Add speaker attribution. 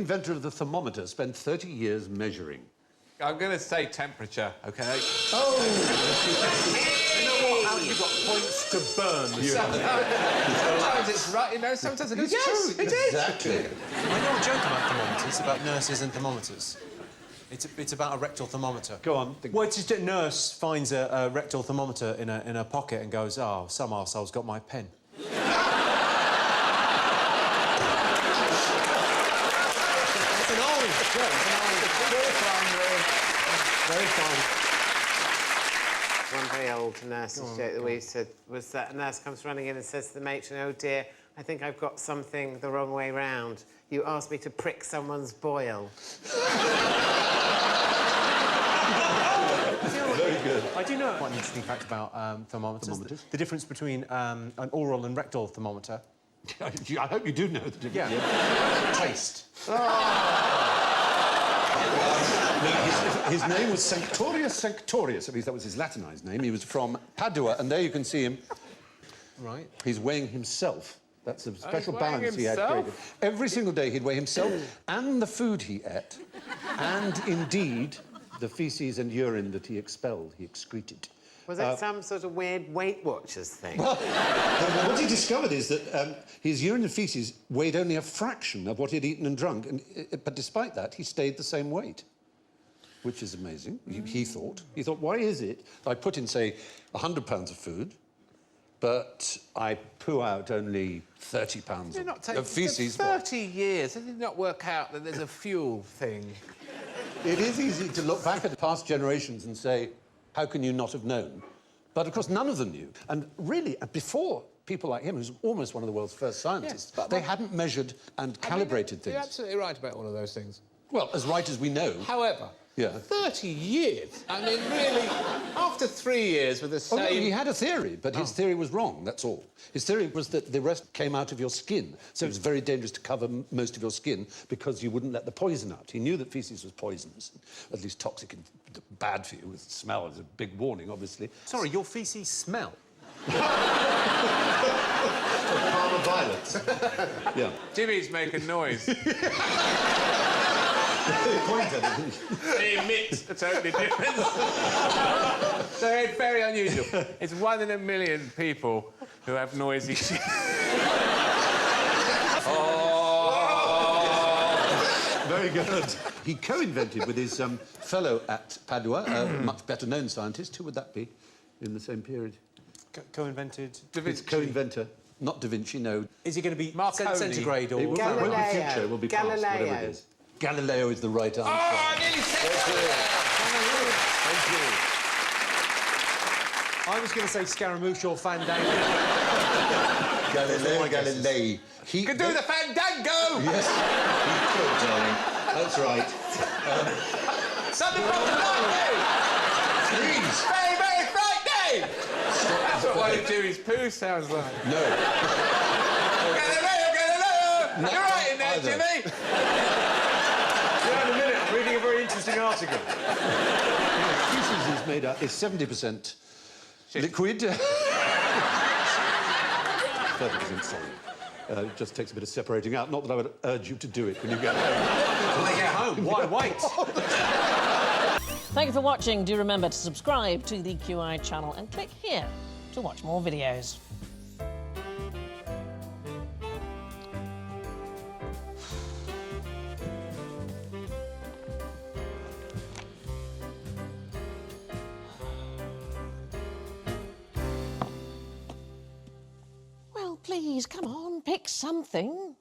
Speaker 1: inventor of the thermometer spent 30 years measuring?
Speaker 2: I'm going to say temperature, OK?
Speaker 1: Oh!
Speaker 3: You know what, Al, you've got points to burn.
Speaker 2: Sometimes it's right, you know, sometimes it's
Speaker 1: Yes,
Speaker 2: true. It is.
Speaker 1: Exactly.
Speaker 4: I know a joke about thermometers, about nurses and thermometers. It's about a rectal thermometer.
Speaker 1: Go on.
Speaker 4: Well, it's just a nurse finds a rectal thermometer in her pocket and goes, oh, some arsehole's got my pen.
Speaker 1: Very fine.
Speaker 5: One very old nurse's joke that we used to was that a nurse comes running in and says to the matron, "Oh dear, I think I've got something the wrong way round. You asked me to prick someone's boil."
Speaker 1: Very good.
Speaker 4: I do know quite an interesting fact about thermometers. The difference between an oral and rectal thermometer.
Speaker 1: I hope you do know the difference.
Speaker 4: Yeah. Taste.
Speaker 1: His name was Sanctorius, at least that was his Latinised name. He was from Padua, and there you can see him.
Speaker 4: Right.
Speaker 1: He's weighing himself. That's a special
Speaker 2: weighing
Speaker 1: balance he had created. Every single day he'd weigh himself and the food he ate, and indeed the faeces and urine that he expelled, he excreted.
Speaker 5: Was it some sort of weird Weight Watchers thing?
Speaker 1: Well, what he discovered is that his urine and faeces weighed only a fraction of what he'd eaten and drunk, but despite that, he stayed the same weight, which is amazing, he thought. He thought, why is it I put in, say, 100 pounds of food, but I poo out only 30 pounds of faeces?
Speaker 2: 30 years, did it not work out that there's a fuel thing?
Speaker 1: It is easy to look back at past generations and say, how can you not have known? But, of course, none of them knew. And really, before people like him, who's almost one of the world's first scientists, they hadn't measured and calibrated things.
Speaker 2: You're absolutely right about all of those things.
Speaker 1: Well, as right as we know.
Speaker 2: However, 30 years? I mean, really, after 3 years with the same...
Speaker 1: Oh, no, he had a theory, but his theory was wrong, that's all. His theory was that the rest came out of your skin, so it's very dangerous to cover most of your skin because you wouldn't let the poison out. He knew that faeces was poisonous, at least toxic and bad for you. With smell is a big warning, obviously.
Speaker 4: Sorry, your faeces smell?
Speaker 1: Parma violets. Yeah.
Speaker 2: Jimmy's making noise. He emits a totally different... So it's very unusual. It's 1 in a million people who have noisy shit.
Speaker 1: Very good. He co-invented with his fellow at Padua, a much better-known scientist. Who would that be in the same period?
Speaker 4: Co-invented...
Speaker 1: His co-inventor. Not Da Vinci, no.
Speaker 4: Is he going to be
Speaker 2: Marconi.
Speaker 4: centigrade or...
Speaker 1: It won't be future, it will be past, whatever it is. Galileo is the right answer.
Speaker 2: Oh, I nearly said
Speaker 1: Thank
Speaker 4: I was going to say Scaramouche or Fandango.
Speaker 1: Galileo Galilei.
Speaker 2: You could do the Fandango!
Speaker 1: Yes, he could, darling. That's right.
Speaker 2: Something from the Friday!
Speaker 1: Please.
Speaker 2: Very, very Friday! That's what one of Jimmy's poo sounds like.
Speaker 1: No.
Speaker 2: Galileo! You're right in there,
Speaker 1: either.
Speaker 2: Jimmy!
Speaker 4: In a minute, I'm reading a very interesting article.
Speaker 1: Faeces is made up, is 70% liquid. 30% solid. It just takes a bit of separating out. Not that I would urge you to do it when you get home.
Speaker 4: When they get home, why wait?
Speaker 6: Thank you for watching. Do remember to subscribe to the QI channel and click here to watch more videos. Well, please, come on, pick something.